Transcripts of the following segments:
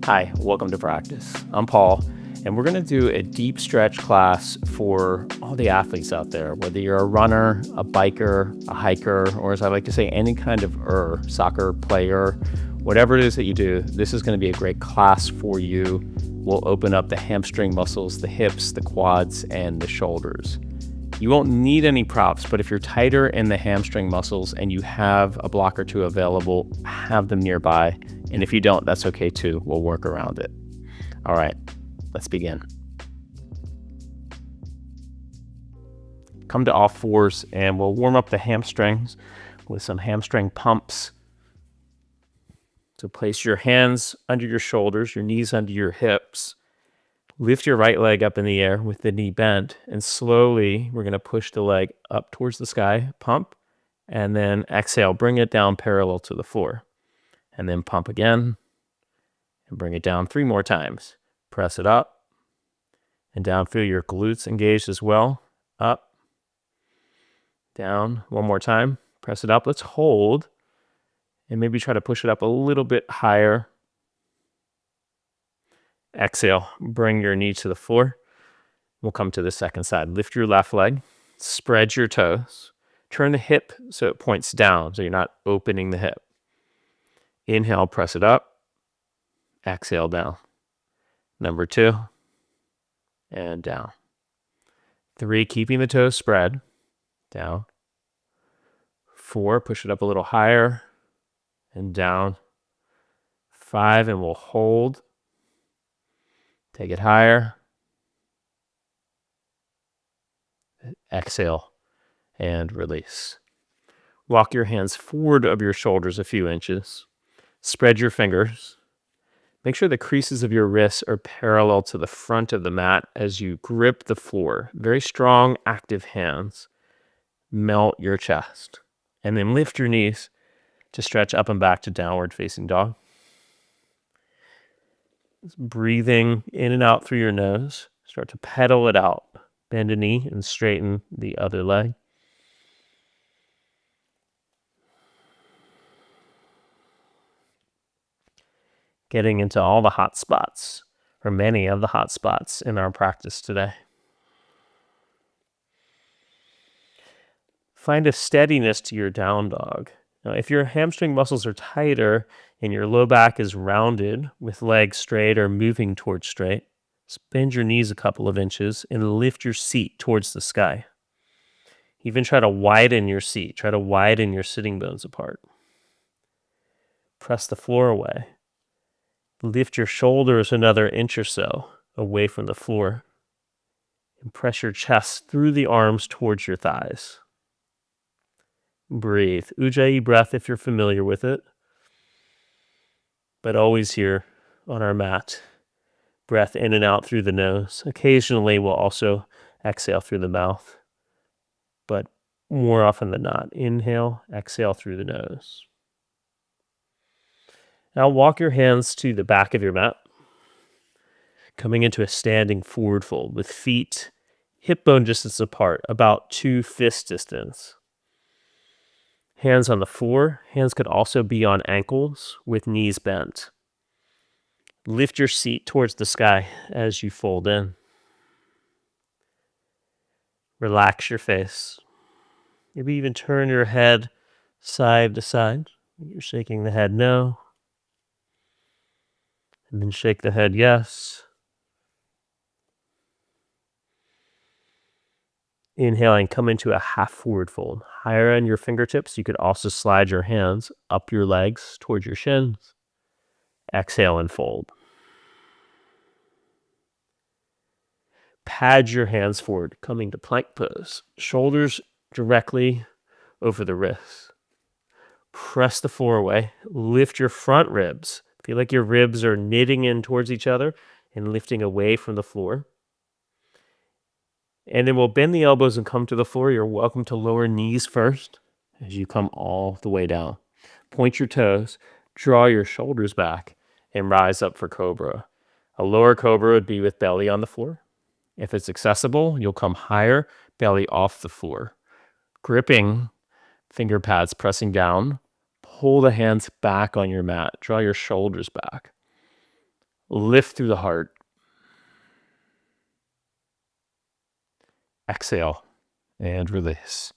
Hi, welcome to practice. I'm Paul, and we're going to do a deep stretch class for all the athletes out there, whether you're a runner, a biker, a hiker, or as I like to say, any kind of soccer player, whatever it is that you do, this is going to be a great class for you. We'll open up the hamstring muscles, the hips, the quads, and the shoulders. You won't need any props, but if you're tighter in the hamstring muscles and you have a block or two available, have them nearby. And if you don't, that's okay too. We'll work around it. All right, let's begin. Come to all fours and we'll warm up the hamstrings with some hamstring pumps. So place your hands under your shoulders, your knees under your hips. Lift your right leg up in the air with the knee bent, and slowly we're going to push the leg up towards the sky, pump, and then exhale, bring it down parallel to the floor. And then pump again, and bring it down 3 more times. Press it up, and down, feel your glutes engaged as well. Up, down, 1 more time. Press it up, let's hold, and maybe try to push it up a little bit higher. Exhale, bring your knee to the floor. We'll come to the second side. Lift your left leg, spread your toes, turn the hip so it points down, so you're not opening the hip. Inhale, press it up. Exhale, down. Number 2, and down. 3, keeping the toes spread, down. 4, push it up a little higher, and down. 5, and we'll hold. Take it higher. Exhale and release. Walk your hands forward of your shoulders a few inches. Spread your fingers. Make sure the creases of your wrists are parallel to the front of the mat as you grip the floor. Very strong, active hands. Melt your chest. And then lift your knees to stretch up and back to downward facing dog. Breathing in and out through your nose. Start to pedal it out. Bend a knee and straighten the other leg. Getting into all the hot spots, or many of the hot spots in our practice today. Find a steadiness to your down dog. Now, if your hamstring muscles are tighter and your low back is rounded with legs straight or moving towards straight, bend your knees a couple of inches and lift your seat towards the sky. Even try to widen your seat. Try to widen your sitting bones apart. Press the floor away. Lift your shoulders another inch or so away from the floor. And press your chest through the arms towards your thighs. Breathe. Ujjayi breath if you're familiar with it. But always here on our mat. Breath in and out through the nose. Occasionally we'll also exhale through the mouth. But more often than not, inhale, exhale through the nose. Now walk your hands to the back of your mat. Coming into a standing forward fold with feet hip bone distance apart, about 2 fist distance. Hands on the floor. Hands could also be on ankles with knees bent. Lift your seat towards the sky as you fold in. Relax your face. Maybe even turn your head side to side. You're shaking the head no. And then shake the head yes. Inhaling, come into a half forward fold. Higher on your fingertips, you could also slide your hands up your legs towards your shins. Exhale and fold. Pad your hands forward, coming to plank pose. Shoulders directly over the wrists. Press the floor away. Lift your front ribs. Feel like your ribs are knitting in towards each other and lifting away from the floor. And then we'll bend the elbows and come to the floor. You're welcome to lower knees first as you come all the way down. Point your toes, draw your shoulders back, and rise up for Cobra. A lower Cobra would be with belly on the floor. If it's accessible, you'll come higher, belly off the floor. Gripping finger pads, pressing down. Pull the hands back on your mat. Draw your shoulders back. Lift through the heart. Exhale and release.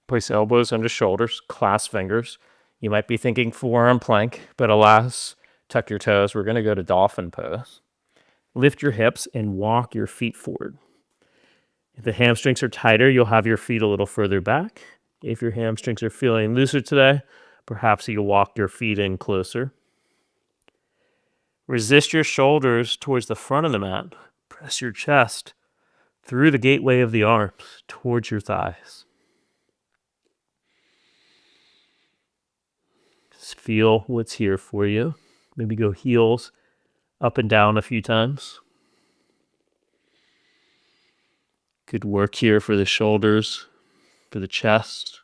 Place elbows under shoulders, clasp fingers. You might be thinking forearm plank, but alas, tuck your toes. We're going to go to dolphin pose. Lift your hips and walk your feet forward. If the hamstrings are tighter, you'll have your feet a little further back. If your hamstrings are feeling looser today, perhaps you'll walk your feet in closer. Resist your shoulders towards the front of the mat. Press your chest through the gateway of the arms towards your thighs. Just feel what's here for you. Maybe go heels up and down a few times. Good work here for the shoulders, for the chest.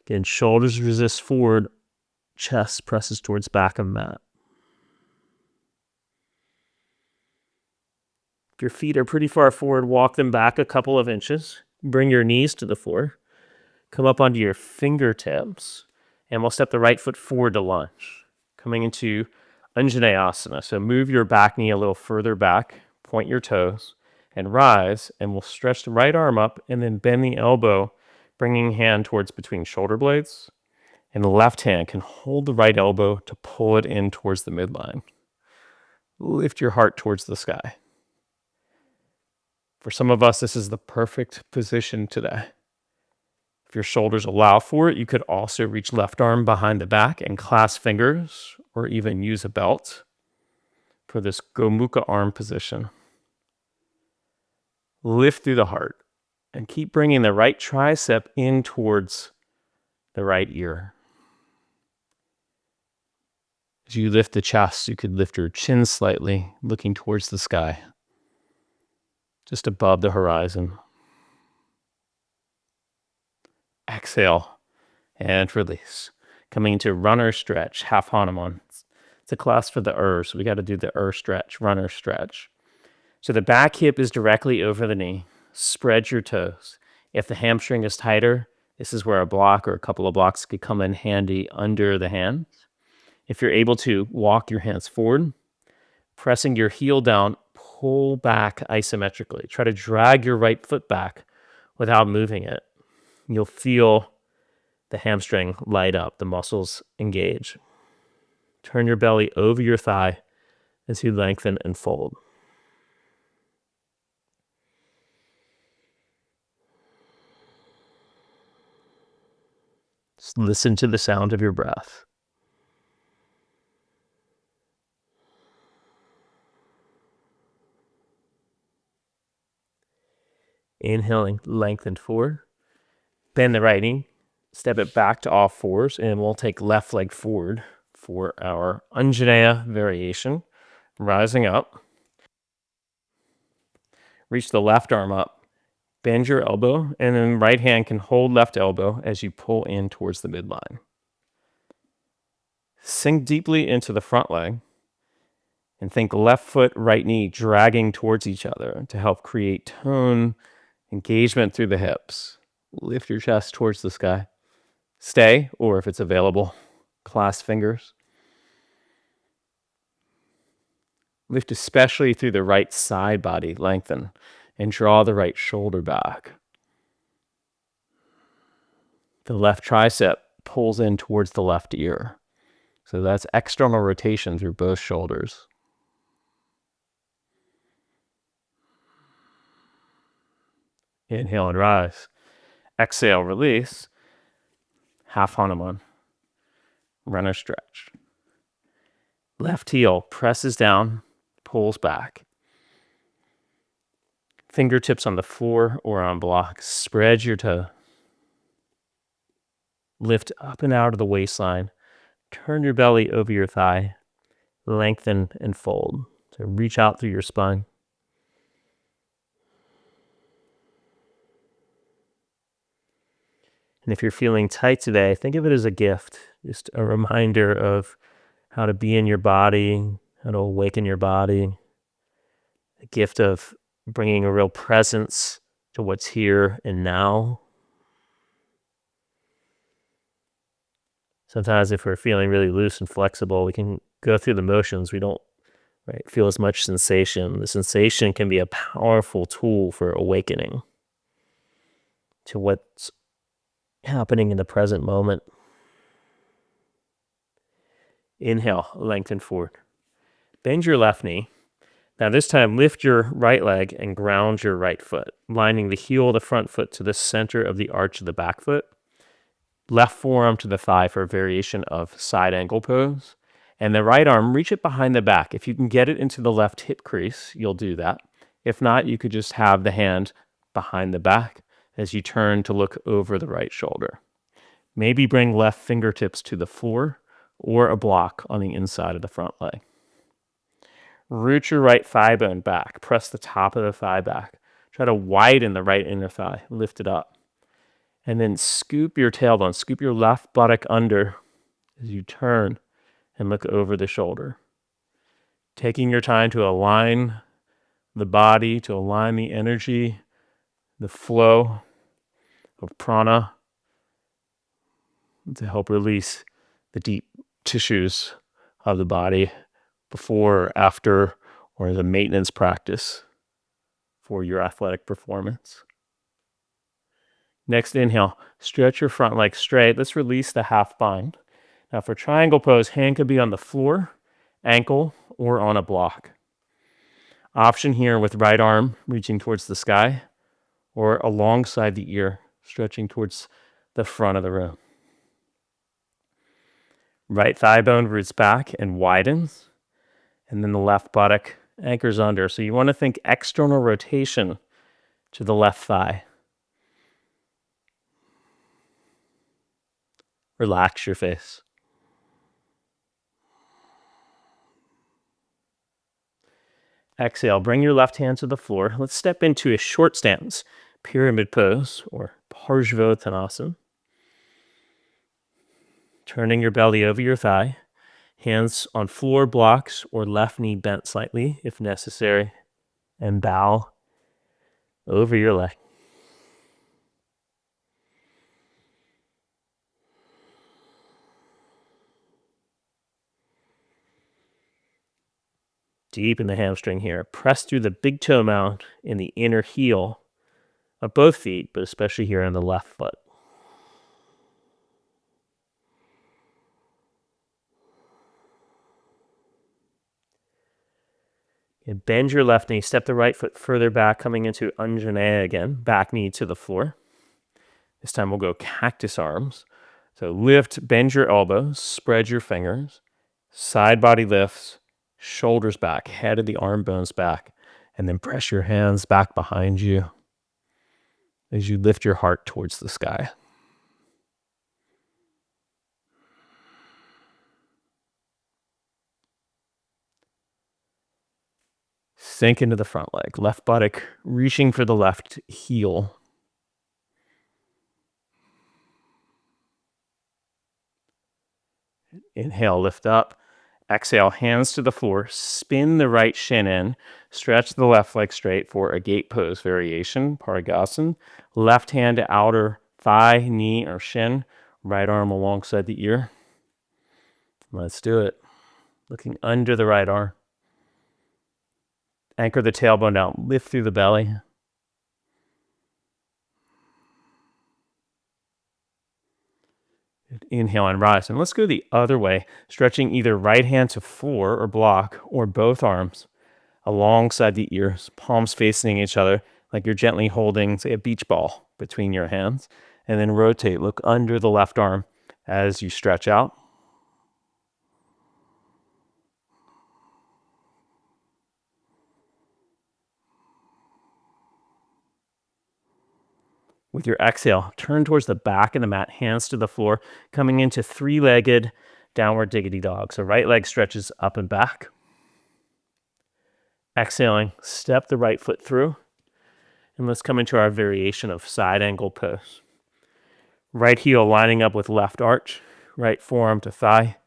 Again, shoulders resist forward, chest presses towards back of mat. If your feet are pretty far forward, walk them back a couple of inches. Bring your knees to the floor. Come up onto your fingertips, and we'll step the right foot forward to lunge. Coming into Anjaneyasana. So move your back knee a little further back, point your toes, and rise, and we'll stretch the right arm up and then bend the elbow, bringing hand towards between shoulder blades, and the left hand can hold the right elbow to pull it in towards the midline. Lift your heart towards the sky. For some of us, this is the perfect position today. If your shoulders allow for it, you could also reach left arm behind the back and clasp fingers, or even use a belt for this Gomukha arm position. Lift through the heart and keep bringing the right tricep in towards the right ear. As you lift the chest, you could lift your chin slightly, looking towards the sky, just above the horizon. Exhale and release. Coming into runner stretch, half Hanuman. It's a class for the so we got to do the stretch, runner stretch. So the back hip is directly over the knee. Spread your toes. If the hamstring is tighter, this is where a block or a couple of blocks could come in handy under the hands. If you're able to, walk your hands forward, pressing your heel down, pull back isometrically. Try to drag your right foot back without moving it. You'll feel the hamstring light up, the muscles engage. Turn your belly over your thigh as you lengthen and fold. Just listen to the sound of your breath. Inhaling, lengthen forward. Bend the right knee. Step it back to all fours, and we'll take left leg forward for our Anjaneya variation. Rising up. Reach the left arm up. Bend your elbow, and then right hand can hold left elbow as you pull in towards the midline. Sink deeply into the front leg, and think left foot, right knee dragging towards each other to help create tone, engagement through the hips. Lift your chest towards the sky. Stay, or if it's available, clasp fingers. Lift especially through the right side body, lengthen, and draw the right shoulder back. The left tricep pulls in towards the left ear. So that's external rotation through both shoulders. Inhale and rise. Exhale, release. Half Hanuman. Runner stretch. Left heel presses down, pulls back. Fingertips on the floor or on blocks. Spread your toe. Lift up and out of the waistline. Turn your belly over your thigh. Lengthen and fold. So reach out through your spine. And if you're feeling tight today, think of it as a gift. Just a reminder of how to be in your body, how to awaken your body. A gift of bringing a real presence to what's here and now. Sometimes if we're feeling really loose and flexible, we can go through the motions, we don't feel as much sensation. The sensation can be a powerful tool for awakening to what's happening in the present moment. Inhale, lengthen forward. Bend your left knee. Now this time, lift your right leg and ground your right foot, lining the heel of the front foot to the center of the arch of the back foot. Left forearm to the thigh for a variation of side ankle pose. And the right arm, reach it behind the back. If you can get it into the left hip crease, you'll do that. If not, you could just have the hand behind the back as you turn to look over the right shoulder. Maybe bring left fingertips to the floor or a block on the inside of the front leg. Root your right thigh bone back. Press the top of the thigh back. Try to widen the right inner thigh. Lift it up. And then scoop your tailbone. Scoop your left buttock under as you turn and look over the shoulder. Taking your time to align the body, to align the energy, the flow of prana, to help release the deep tissues of the body before, or after, or as a maintenance practice for your athletic performance. Next inhale, stretch your front leg straight. Let's release the half bind. Now for triangle pose, hand could be on the floor, ankle, or on a block. Option here with right arm reaching towards the sky or alongside the ear, stretching towards the front of the room. Right thigh bone roots back and widens, and then the left buttock anchors under. So you want to think external rotation to the left thigh. Relax your face. Exhale, bring your left hand to the floor. Let's step into a short stance, pyramid pose, or Parsvottanasana. Turning your belly over your thigh, hands on floor blocks or left knee bent slightly if necessary, and bow over your leg. Deep in the hamstring here. Press through the big toe mound in the inner heel of both feet, but especially here on the left foot. And bend your left knee, step the right foot further back, coming into Anjaneyas again, back knee to the floor. This time we'll go cactus arms. So lift, bend your elbows, spread your fingers, side body lifts, shoulders back, head of the arm bones back, and then press your hands back behind you as you lift your heart towards the sky. Sink into the front leg, left buttock reaching for the left heel. Inhale, lift up. Exhale, hands to the floor. Spin the right shin in. Stretch the left leg straight for a gate pose variation, Parigasana. Left hand to outer thigh, knee, or shin. Right arm alongside the ear. Let's do it. Looking under the right arm. Anchor the tailbone down. Lift through the belly. Inhale and rise. And let's go the other way, stretching either right hand to floor or block or both arms alongside the ears, palms facing each other like you're gently holding, say, a beach ball between your hands. And then rotate. Look under the left arm as you stretch out. With your exhale, turn towards the back of the mat, hands to the floor, coming into three-legged downward diggity dog. So right leg stretches up and back. Exhaling, step the right foot through. And let's come into our variation of side angle pose. Right heel lining up with left arch, right forearm to thigh,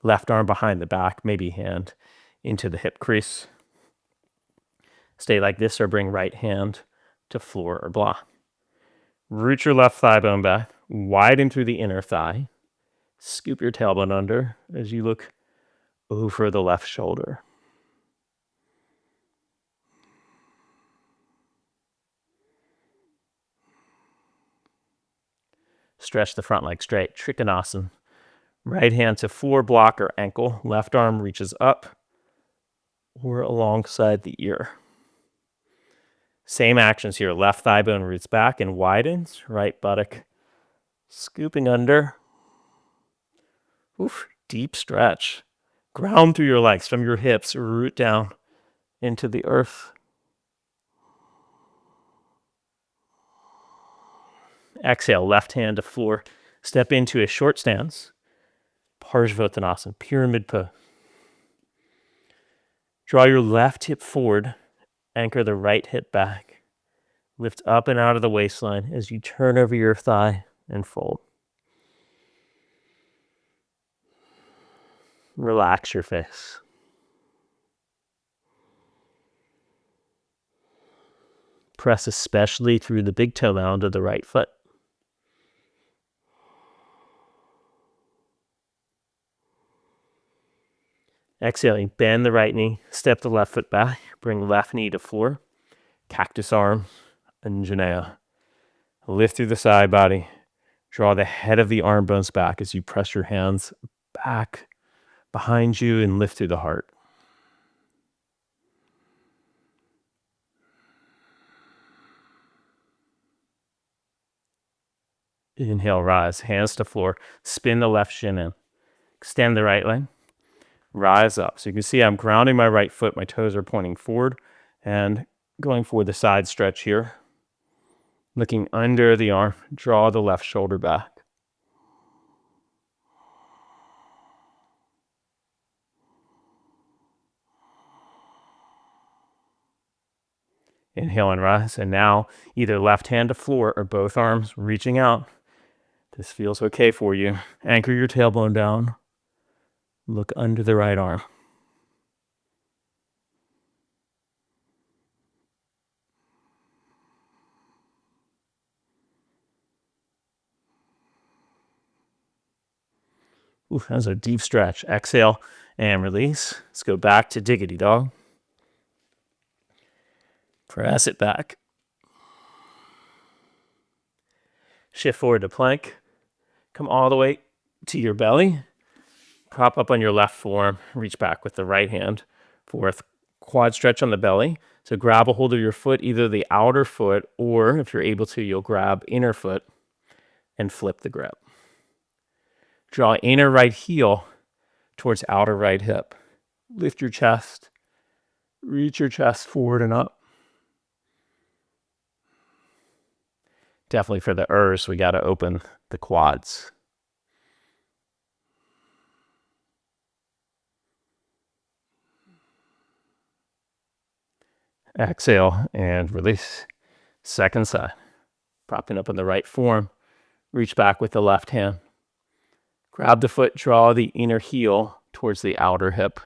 left arm behind the back, maybe hand into the hip crease. Stay like this or bring right hand to floor or block. Root your left thigh bone back, widen through the inner thigh. Scoop your tailbone under as you look over the left shoulder. Stretch the front leg straight, Trikonasana. Right hand to floor block or ankle. Left arm reaches up or alongside the ear. Same actions here. Left thigh bone roots back and widens. Right buttock scooping under. Oof, deep stretch. Ground through your legs from your hips, root down into the earth. Exhale, left hand to floor. Step into a short stance. Parsvottanasana, pyramid pose. Draw your left hip forward. Anchor the right hip back. Lift up and out of the waistline as you turn over your thigh and fold. Relax your face. Press especially through the big toe mound of the right foot. Exhaling, bend the right knee, step the left foot back, bring left knee to floor, cactus arms, Anjaneyas. Lift through the side body, draw the head of the arm bones back as you press your hands back behind you and lift through the heart. Inhale, rise, hands to floor, spin the left shin in, extend the right leg. Rise up. So you can see I'm grounding my right foot. My toes are pointing forward and going for the side stretch here. Looking under the arm, draw the left shoulder back. Inhale and rise. And now either left hand to floor or both arms reaching out. This feels okay for you. Anchor your tailbone down. Look under the right arm. Ooh, that's a deep stretch. Exhale and release. Let's go back to diggity dog. Press it back. Shift forward to plank. Come all the way to your belly. Prop up on your left forearm. Reach back with the right hand for a quad stretch on the belly. So grab a hold of your foot, either the outer foot, or if you're able to, you'll grab inner foot and flip the grip. Draw inner right heel towards outer right hip. Lift your chest. Reach your chest forward and up. Definitely for the urs, we got to open the quads. Exhale and release. Second side. Propping up on the right forearm. Reach back with the left hand. Grab the foot, draw the inner heel towards the outer hip.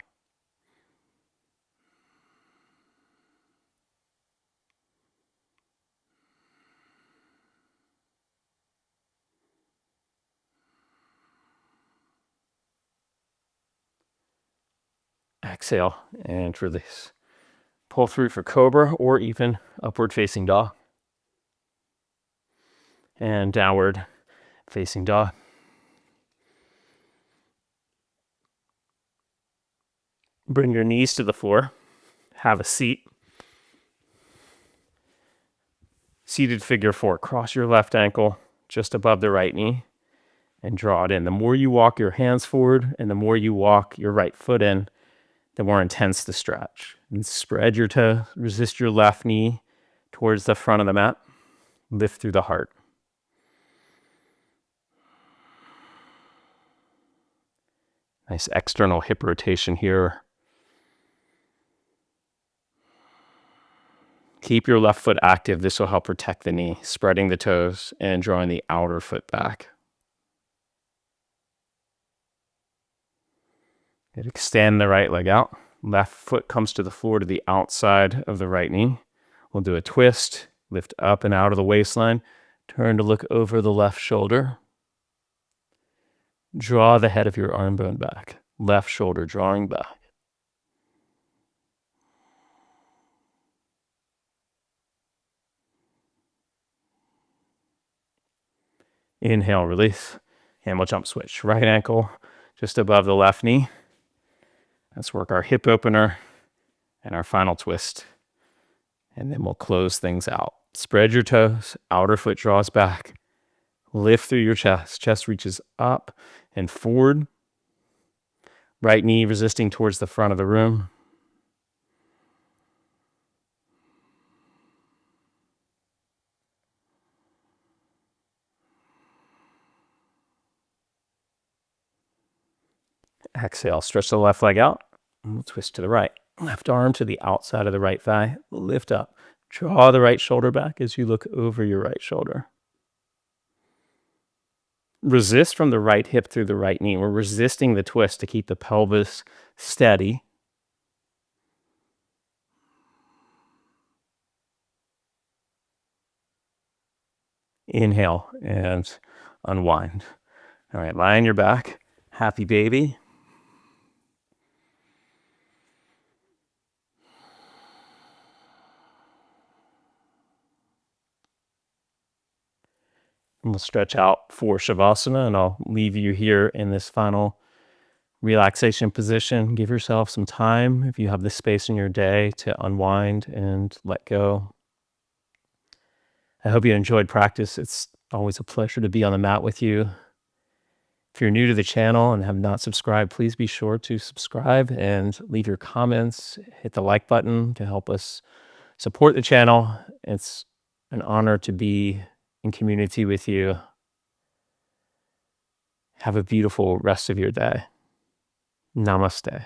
Exhale and release. Pull through for Cobra or even upward facing dog. And downward facing dog. Bring your knees to the floor. Have a seat. Seated figure four. Cross your left ankle just above the right knee and draw it in. The more you walk your hands forward and the more you walk your right foot in, the more intense the stretch. And spread your toe, resist your left knee towards the front of the mat. Lift through the heart. Nice external hip rotation here. Keep your left foot active. This will help protect the knee, spreading the toes and drawing the outer foot back. Good. Extend the right leg out. Left foot comes to the floor to the outside of the right knee. We'll do a twist, lift up and out of the waistline, turn to look over the left shoulder. Draw the head of your arm bone back. Left shoulder drawing back. Inhale, release. And we'll jump switch. Right ankle just above the left knee. Let's work our hip opener and our final twist. And then we'll close things out. Spread your toes. Outer foot draws back. Lift through your chest. Chest reaches up and forward. Right knee resisting towards the front of the room. Exhale, stretch the left leg out. And we'll twist to the right. Left arm to the outside of the right thigh. Lift up. Draw the right shoulder back as you look over your right shoulder. Resist from the right hip through the right knee. We're resisting the twist to keep the pelvis steady. Inhale and unwind. All right, lie on your back. Happy baby. And we'll stretch out for Shavasana, and I'll leave you here in this final relaxation position. Give yourself some time, if you have the space in your day, to unwind and let go. I hope you enjoyed practice. It's always a pleasure to be on the mat with you. If you're new to the channel and have not subscribed, please be sure to subscribe and leave your comments. Hit the like button to help us support the channel. It's an honor to be in community with you. Have a beautiful rest of your day. Namaste.